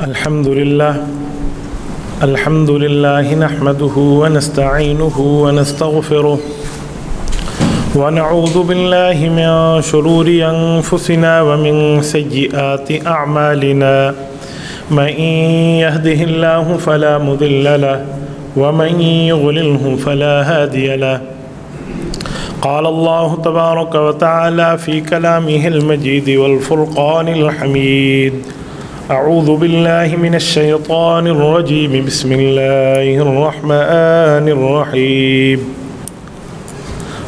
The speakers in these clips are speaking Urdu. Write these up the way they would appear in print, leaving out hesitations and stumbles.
الحمد لله نحمده ونستعينه ونستغفره ونعوذ بالله من شرور أنفسنا ومن سيئات أعمالنا من يهده الله فلا مضل له ومن يضلله فلا هادي له. قال الله تبارك وتعالى في كلامه المجيد والفرقان الحميد: أعوذ بالله من الشيطان الرجيم بسم الله الرحمن الرحيم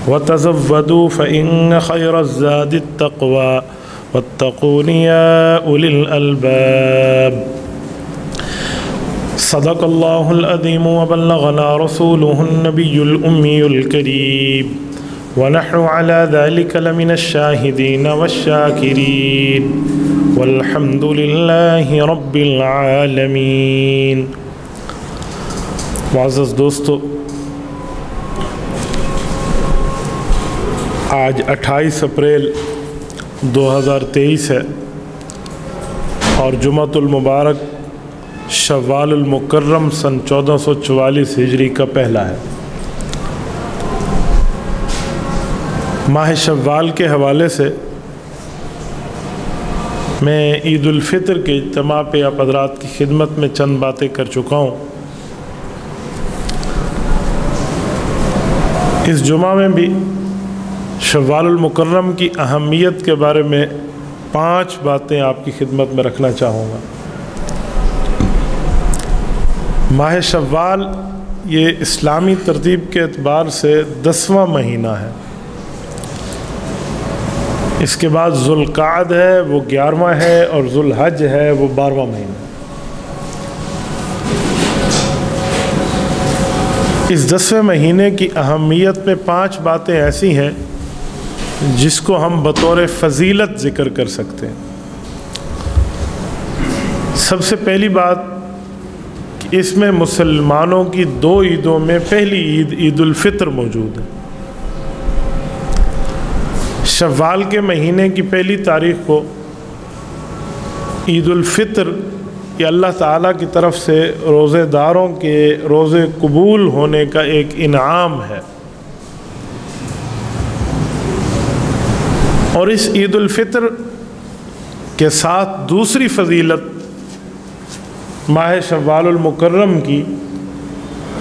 وتزودوا فإن خير الزاد التقوى واتقون يا أولي الألباب. صدق الله العظيم وبلغنا رسوله النبي الأمي الكريم ونحن على ذلك لمن الشاهدين والشاكرين والحمد لله رب العالمین. معزز دوستو، آج 28 اپریل 2023 ہے اور جمعۃ المبارک شوال المکرم سن 1444 ہجری کا پہلا ہے. ماہ شوال کے حوالے سے میں عید الفطر کے اجتماع پہ آپ حضرات کی خدمت میں چند باتیں کر چکا ہوں. اس جمعہ میں بھی شوال المکرم کی اہمیت کے بارے میں 5 باتیں آپ کی خدمت میں رکھنا چاہوں گا. ماہ شوال یہ اسلامی ترتیب کے اعتبار سے 10واں مہینہ ہے. اس کے بعد ذوالقعد ہے وہ 11واں ہے اور ذوالحج ہے وہ 12واں مہینہ. اس 10ویں مہینے کی اہمیت میں 5 باتیں ایسی ہیں جس کو ہم بطور فضیلت ذکر کر سکتے ہیں. سب سے پہلی بات کہ اس میں مسلمانوں کی 2 عیدوں میں پہلی عید عید الفطر موجود ہے. شوال کے مہینے کی پہلی تاریخ کو عید الفطر یہ اللہ تعالیٰ کی طرف سے روزے داروں کے روزے قبول ہونے کا ایک انعام ہے. اور اس عید الفطر کے ساتھ دوسری فضیلت ماہ شوال المکرم کی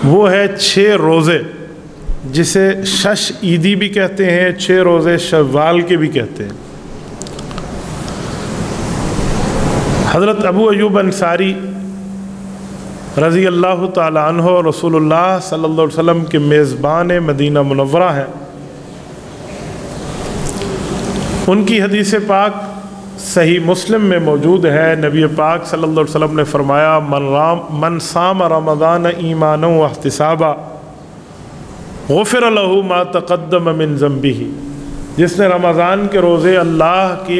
وہ ہے 6 روزے، جسے شش عیدی بھی کہتے ہیں، 6 روزے شوال کے بھی کہتے ہیں. حضرت ابو ایوب انصاری رضی اللہ تعالی عنہ رسول اللہ صلی اللہ علیہ وسلم کے میزبان مدینہ منورہ ہیں. ان کی حدیث پاک صحیح مسلم میں موجود ہے. نبی پاک صلی اللہ علیہ وسلم نے فرمایا: من صام رمضان ایمانا واحتسابا غفر له ما تقدم من ذنبه. جس نے رمضان کے روزے اللہ کے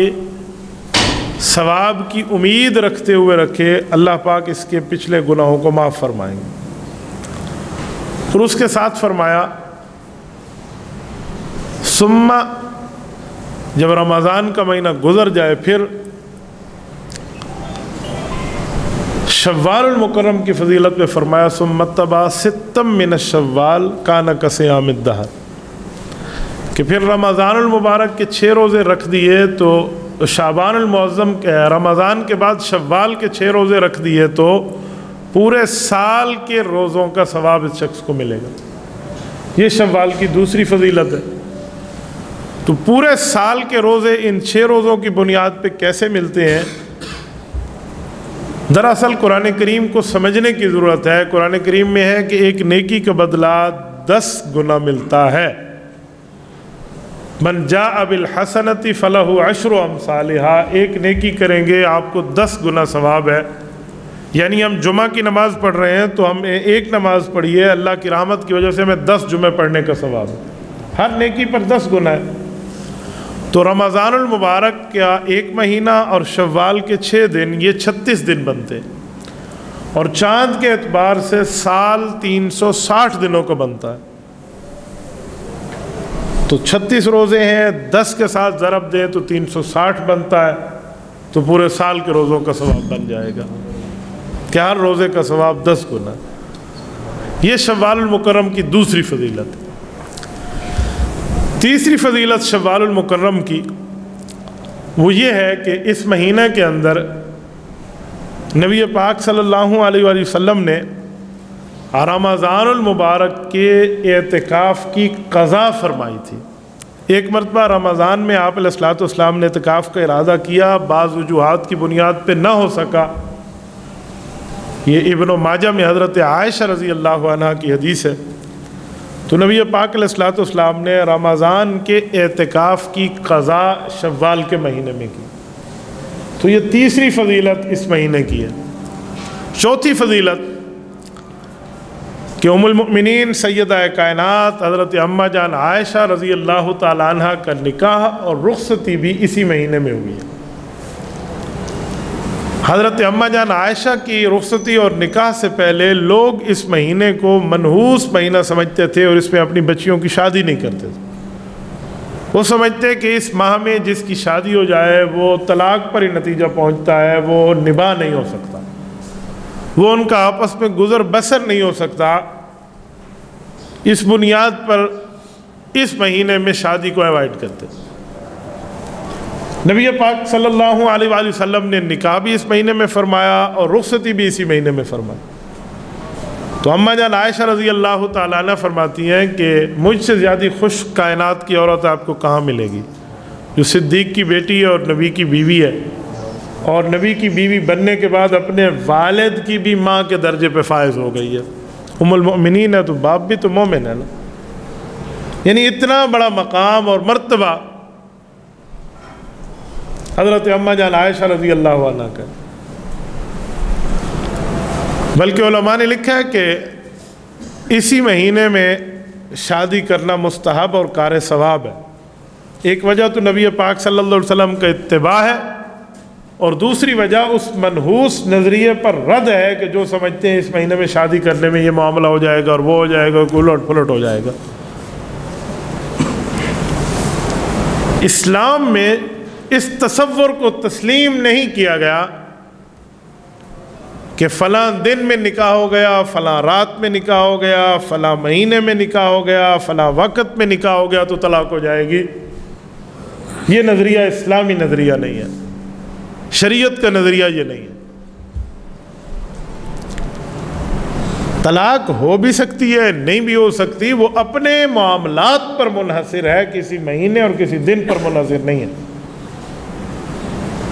ثواب کی امید رکھتے ہوئے رکھے، اللہ پاک اس کے پچھلے گناہوں کو معاف فرمائیں گے. اور اس کے ساتھ فرمایا ثم، جب رمضان کا مہینہ گزر جائے پھر شوال المکرم کی فضیلت میں فرمایا ثم اتبع 6 من الشوال کان کصیام الدہر، کہ پھر رمضان المبارک کے 6 روزے رکھ دیے تو شعبان المعظم رمضان کے بعد شوال کے 6 روزے رکھ دیے تو پورے سال کے روزوں کا ثواب اس شخص کو ملے گا. یہ شوال کی دوسری فضیلت ہے. تو پورے سال کے روزے ان 6 روزوں کی بنیاد پہ کیسے ملتے ہیں؟ دراصل قرآن کریم کو سمجھنے کی ضرورت ہے. قرآن کریم میں ہے کہ ایک نیکی کا بدلہ 10 گنا ملتا ہے. من جاء بالحسنۃ فلہ 10 امثالھا، ایک نیکی کریں گے آپ کو 10 گنا ثواب ہے. یعنی ہم جمعہ کی نماز پڑھ رہے ہیں تو ہم ایک نماز پڑھیے، اللہ کی رحمت کی وجہ سے ہمیں 10 جمعے پڑھنے کا ثواب ہے. ہر نیکی پر 10 گنا ہے. تو رمضان المبارک کا 1 مہینہ اور شوال کے 6 دن، یہ 36 دن بنتے ہیں. اور چاند کے اعتبار سے سال 360 دنوں کا بنتا ہے. تو 36 روزے ہیں، 10 کے ساتھ ضرب دیں تو 360 بنتا ہے. تو پورے سال کے روزوں کا ثواب بن جائے گا. کہ ہر روزے کا ثواب 10 گنا۔ یہ شوال المکرم کی دوسری فضیلت ہے۔ تیسری فضیلت شوال المکرم کی وہ یہ ہے کہ اس مہینہ کے اندر نبی پاک صلی اللہ علیہ وآلہ وسلم نے رمضان المبارک کے اعتکاف کی قضا فرمائی تھی۔ ایک مرتبہ رمضان میں آپ علیہ الصلوۃ والسلام نے اعتکاف کا ارادہ کیا، بعض وجوہات کی بنیاد پہ نہ ہو سکا۔ یہ ابن ماجہ میں حضرت عائشہ رضی اللہ عنہ کی حدیث ہے۔ تو نبی پاک علیہ الصلوۃ والسلام نے رمضان کے اعتکاف کی قضا شوال کے مہینے میں کی۔ تو یہ تیسری فضیلت اس مہینے کی ہے۔ چوتھی فضیلت کہ ام المؤمنین سیدہ کائنات حضرت اماں جان عائشہ رضی اللہ تعالیٰ عنہ کا نکاح اور رخصتی بھی اسی مہینے میں ہوئی ہے۔ حضرت اماں جان عائشہ کی رخصتی اور نکاح سے پہلے لوگ اس مہینے کو منحوس مہینہ سمجھتے تھے اور اس میں اپنی بچیوں کی شادی نہیں کرتے تھے۔ وہ سمجھتے کہ اس ماہ میں جس کی شادی ہو جائے وہ طلاق پر ہی نتیجہ پہنچتا ہے، وہ نباہ نہیں ہو سکتا، وہ ان کا آپس میں گزر بسر نہیں ہو سکتا۔ اس بنیاد پر اس مہینے میں شادی کو ایوائڈ کرتے تھے۔ نبی پاک صلی اللہ علیہ وآلہ وسلم نے نکاح بھی اس مہینے میں فرمایا اور رخصتی بھی اسی مہینے میں فرمایا۔ تو اماں جان عائشہ رضی اللہ تعالیٰ عنہ فرماتی ہیں کہ مجھ سے زیادہ خوش کائنات کی عورت آپ کو کہاں ملے گی، جو صدیق کی بیٹی ہے اور نبی کی بیوی ہے، اور نبی کی بیوی بننے کے بعد اپنے والد کی بھی ماں کے درجے پہ فائز ہو گئی ہے۔ ام المؤمنین ہے تو باپ بھی تو مومن ہے نا، یعنی اتنا بڑا مقام اور مرتبہ حضرت اماں جان عائشہ رضی اللہ عنہ کا۔ بلکہ علماء نے لکھا ہے کہ اسی مہینے میں شادی کرنا مستحب اور کار ثواب ہے۔ ایک وجہ تو نبی پاک صلی اللہ علیہ وسلم کا اتباع ہے، اور دوسری وجہ اس منحوس نظریے پر رد ہے کہ جو سمجھتے ہیں اس مہینے میں شادی کرنے میں یہ معاملہ ہو جائے گا اور وہ ہو جائے گا، الٹ پلٹ ہو جائے گا۔ اسلام میں اس تصور کو تسلیم نہیں کیا گیا کہ فلاں دن میں نکاح ہو گیا، فلاں رات میں نکاح ہو گیا، فلاں مہینے میں نکاح ہو گیا، فلاں وقت میں نکاح ہو گیا تو طلاق ہو جائے گی۔ یہ نظریہ اسلامی نظریہ نہیں ہے، شریعت کا نظریہ یہ نہیں ہے۔ طلاق ہو بھی سکتی ہے، نہیں بھی ہو سکتی، وہ اپنے معاملات پر منحصر ہے، کسی مہینے اور کسی دن پر منحصر نہیں ہے۔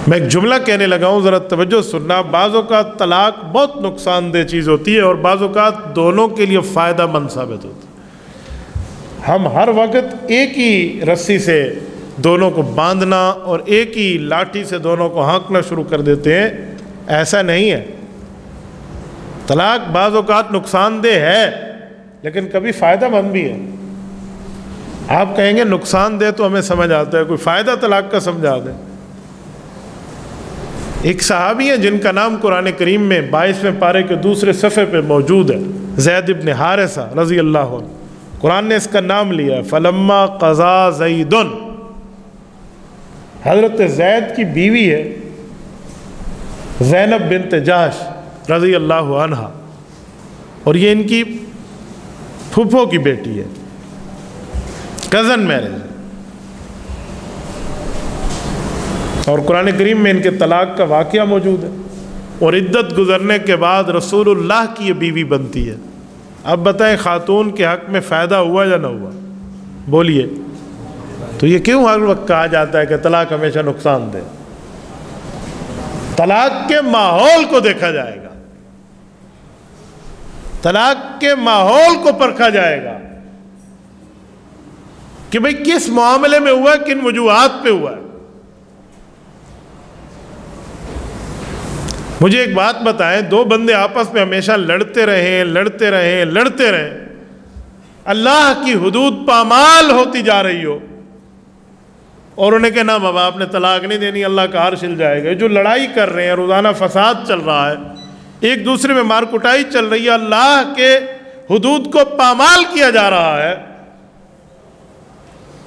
میں ایک جملہ کہنے لگا ہوں، ذرا توجہ سننا۔ بعض اوقات طلاق بہت نقصان دہ چیز ہوتی ہے اور بعض اوقات دونوں کے لیے فائدہ مند ثابت ہوتی ہے۔ ہم ہر وقت ایک ہی رسی سے دونوں کو باندھنا اور ایک ہی لاٹھی سے دونوں کو ہانکنا شروع کر دیتے ہیں، ایسا نہیں ہے۔ طلاق بعض اوقات نقصان دہ ہے لیکن کبھی فائدہ مند بھی ہے۔ آپ کہیں گے نقصان دہ تو ہمیں سمجھ آتا ہے، کوئی فائدہ طلاق کا سمجھا دیں۔ ایک صحابی ہیں جن کا نام قرآن کریم میں 22ویں پارے کے دوسرے صفحے پہ موجود ہے، زید بن حارثہ رضی اللہ عنہ۔ قرآن نے اس کا نام لیا، فلما قضا زید، حضرت زید کی بیوی ہے زینب بنت جحش رضی اللہ عنہ، اور یہ ان کی پھوپھو کی بیٹی ہے، کزن میرج ہے۔ اور قرآن کریم میں ان کے طلاق کا واقعہ موجود ہے، اور عدت گزرنے کے بعد رسول اللہ کی یہ بیوی بنتی ہے۔ اب بتائیں خاتون کے حق میں فائدہ ہوا یا نہ ہوا؟ بولیے۔ تو یہ کیوں ہر وقت کہا جاتا ہے کہ طلاق ہمیشہ نقصان دے؟ طلاق کے ماحول کو دیکھا جائے گا، طلاق کے ماحول کو پرکھا جائے گا کہ بھئی کس معاملے میں ہوا ہے، کن وجوہات پہ ہوا ہے۔ مجھے ایک بات بتائیں، دو بندے آپس میں ہمیشہ لڑتے رہیں، اللہ کی حدود پامال ہوتی جا رہی ہو، اور انہیں کہ نا بابا آپ نے طلاق نہیں دینی، اللہ کا عرش ہل جائے گا۔ جو لڑائی کر رہے ہیں، روزانہ فساد چل رہا ہے، ایک دوسرے میں مار کٹائی چل رہی ہے، اللہ کے حدود کو پامال کیا جا رہا ہے،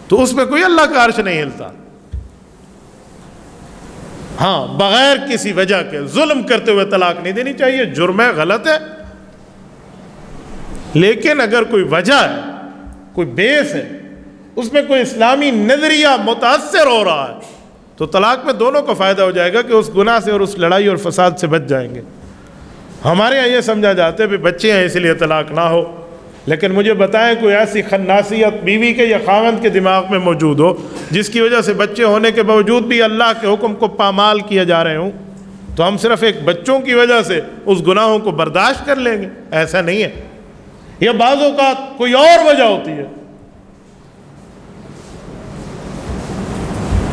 تو اس میں کوئی اللہ کا عرش نہیں ہلتا۔ ہاں بغیر کسی وجہ کے ظلم کرتے ہوئے طلاق نہیں دینی چاہیے، جرم ہے، غلط ہے، لیکن اگر کوئی وجہ ہے، کوئی بیس ہے، اس میں کوئی اسلامی نظریہ متاثر ہو رہا ہے، تو طلاق میں دونوں کو فائدہ ہو جائے گا کہ اس گناہ سے اور اس لڑائی اور فساد سے بچ جائیں گے۔ ہمارے یہاں یہ سمجھا جاتا ہے کہ بچے ہیں اس لیے طلاق نہ ہو، لیکن مجھے بتائیں کوئی ایسی خناسیت بیوی کے یا خاوند کے دماغ میں موجود ہو جس کی وجہ سے بچے ہونے کے باوجود بھی اللہ کے حکم کو پامال کیا جا رہے ہوں، تو ہم صرف ایک بچوں کی وجہ سے اس گناہوں کو برداشت کر لیں گے؟ ایسا نہیں ہے، یا بعض اوقات کوئی اور وجہ ہوتی ہے۔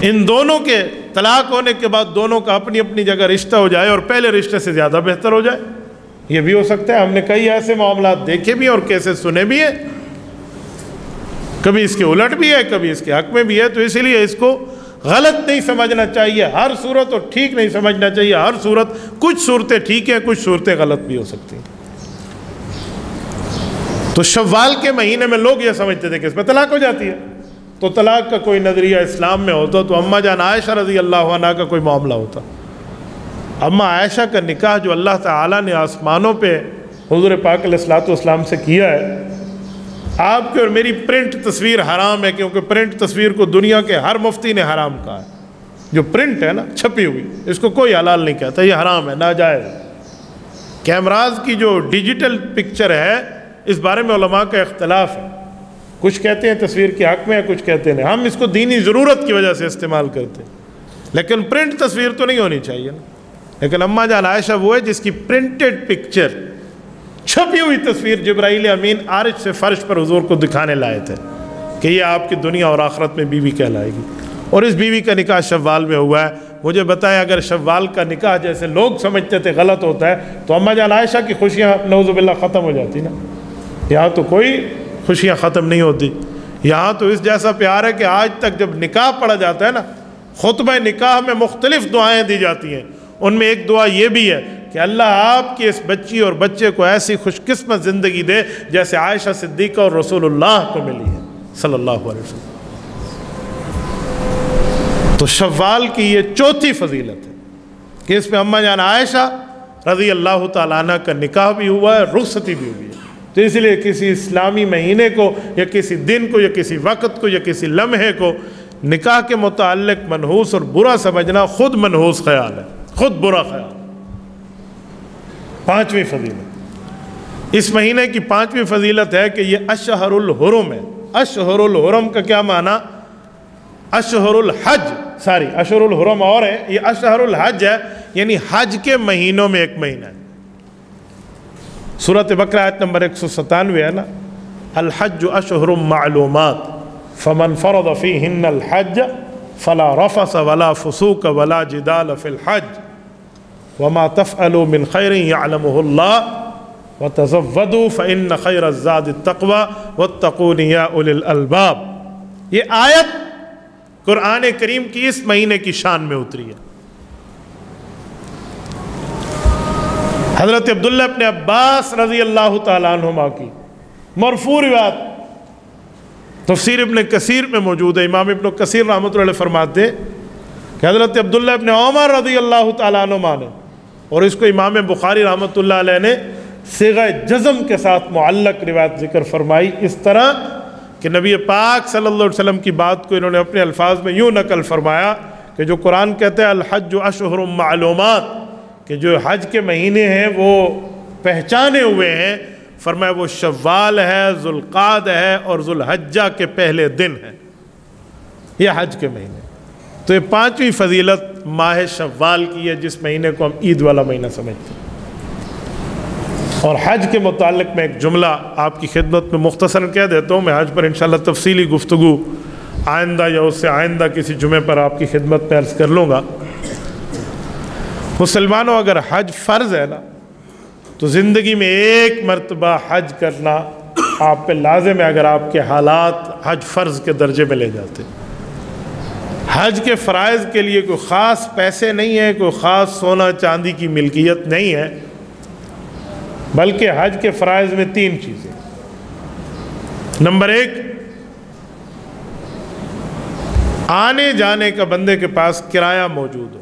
ان دونوں کے طلاق ہونے کے بعد دونوں کا اپنی اپنی جگہ رشتہ ہو جائے اور پہلے رشتے سے زیادہ بہتر ہو جائے، یہ بھی ہو سکتا ہے۔ ہم نے کئی ایسے معاملات دیکھے بھی اور کیسے سنے بھی ہیں، کبھی اس کے الٹ بھی ہے، کبھی اس کے حق میں بھی ہے، تو اسی لیے اس کو غلط نہیں سمجھنا چاہیے، ہر صورت اور ٹھیک نہیں سمجھنا چاہیے، ہر صورت، کچھ صورتیں ٹھیک ہیں، کچھ صورتیں غلط بھی ہو سکتی ہیں۔ تو شوال کے مہینے میں لوگ یہ سمجھتے تھے کہ اس میں طلاق ہو جاتی ہے، تو طلاق کا کوئی نظریہ اسلام میں ہوتا تو اماں جان عائشہ رضی اللہ عنہا کا کوئی معاملہ ہوتا۔ اماں عائشہ کا نکاح جو اللہ تعالیٰ نے آسمانوں پہ حضور پاک علیہ الصلوۃ والسلام سے کیا ہے، آپ کی اور میری پرنٹ تصویر حرام ہے، کیونکہ پرنٹ تصویر کو دنیا کے ہر مفتی نے حرام کہا ہے۔ جو پرنٹ ہے نا، چھپی ہوئی، اس کو کوئی حلال نہیں کہتا، یہ حرام ہے، ناجائز ہے۔ کیمراز کی جو ڈیجیٹل پکچر ہے، اس بارے میں علماء کا اختلاف ہے، کچھ کہتے ہیں تصویر کے حق میں ہے، کچھ کہتے ہیں ہم اس کو دینی ضرورت کی وجہ سے استعمال کرتے ہیں، لیکن پرنٹ تصویر تو نہیں ہونی چاہیے نا۔ لیکن اماں جان عائشہ وہ ہے جس کی پرنٹڈ پکچر، چھپی ہوئی تصویر جبرائیل امین عارش سے فرش پر حضور کو دکھانے لائے تھے کہ یہ آپ کی دنیا اور آخرت میں بیوی کہلائے گی، اور اس بیوی کا نکاح شوال میں ہوا ہے۔ مجھے بتائیں اگر شوال کا نکاح جیسے لوگ سمجھتے تھے غلط ہوتا ہے تو اماں جان عائشہ کی خوشیاں نعوذ باللہ ختم ہو جاتی نا۔ یہاں تو کوئی خوشیاں ختم نہیں ہوتی، یہاں تو اس جیسا پیار ہے کہ آج تک جب نکاح پڑھا جاتا ہے نا، خطبہ نکاح میں مختلف دعائیں دی جاتی ہیں، ان میں ایک دعا یہ بھی ہے کہ اللہ آپ کی اس بچی اور بچے کو ایسی خوش قسمت زندگی دے جیسے عائشہ صدیقہ اور رسول اللہ کو ملی ہے صلی اللہ علیہ وسلم۔ تو شوال کی یہ چوتھی فضیلت ہے کہ اس میں اماں جان عائشہ رضی اللہ تعالیٰ عنہ کا نکاح بھی ہوا ہے، رخصتی بھی ہوئی ہے۔ تو اس لیے کسی اسلامی مہینے کو یا کسی دن کو یا کسی وقت کو یا کسی لمحے کو نکاح کے متعلق منحوس اور برا سمجھنا خود منحوس خیال ہے، خود برا خیال۔ پانچویں فضیلت، اس مہینے کی پانچویں فضیلت ہے کہ یہ اشہر الحرم ہے۔ اشہر الحرم کا کیا معنی؟ اشہر الحج، اشہر الحرم اور ہے، یہ اشہر الحج ہے، یعنی حج کے مہینوں میں ایک مہینہ ہے۔ سورۃ بقرہ آیت نمبر 197 ہے نا، الحج اشہر معلومات فمن فرض فیہن الحج فلا رفث ولا فسوق ولا جدال فی الحج وما تفعلوا من خیر یعلمہ اللہ وتزودوا فإن خیر الزاد التقوی واتقون یا اولی الالباب۔ یہ آیت قرآن کریم کی اس مہینے کی شان میں اتری ہے۔ حضرت عبداللہ ابن عباس رضی اللہ تعالیٰ عنہما کی مرفوع روایت تفسیر ابن کثیر میں موجود ہے، امام ابن کثیر رحمۃ اللہ علیہ فرماتے کہ حضرت عبداللہ ابن عمر رضی اللہ تعالیٰ عنہما نے، اور اس کو امام بخاری رحمۃ اللہ علیہ نے صیغہ جزم کے ساتھ معلق روایت ذکر فرمائی، اس طرح کہ نبی پاک صلی اللہ علیہ وسلم کی بات کو انہوں نے اپنے الفاظ میں یوں نقل فرمایا کہ جو قرآن کہتا ہے الحج اشہر معلومات، کہ جو حج کے مہینے ہیں وہ پہچانے ہوئے ہیں، فرمایا وہ شوال ہے، ذوالقعدہ ہے اور ذوالحجہ کے پہلے دن ہے، یہ حج کے مہینے۔ تو یہ پانچویں فضیلت ماہ شوال کی ہے، جس مہینے کو ہم عید والا مہینہ سمجھتے ہیں۔ اور حج کے متعلق میں ایک جملہ آپ کی خدمت میں مختصراً کہہ دیتا ہوں، میں حج پر انشاءاللہ تفصیلی گفتگو آئندہ یا اس سے آئندہ کسی جمعے پر آپ کی خدمت میں عرض کر لوں گا۔ مسلمانوں، اگر حج فرض ہے نا تو زندگی میں ایک مرتبہ حج کرنا آپ پہ لازم ہے، اگر آپ کے حالات حج فرض کے درجے میں لے جاتے۔ حج کے فرائض کے لیے کوئی خاص پیسے نہیں ہے، کوئی خاص سونا چاندی کی ملکیت نہیں ہے، بلکہ حج کے فرائض میں تین چیزیں۔ نمبر ایک، آنے جانے کا بندے کے پاس کرایہ موجود ہو،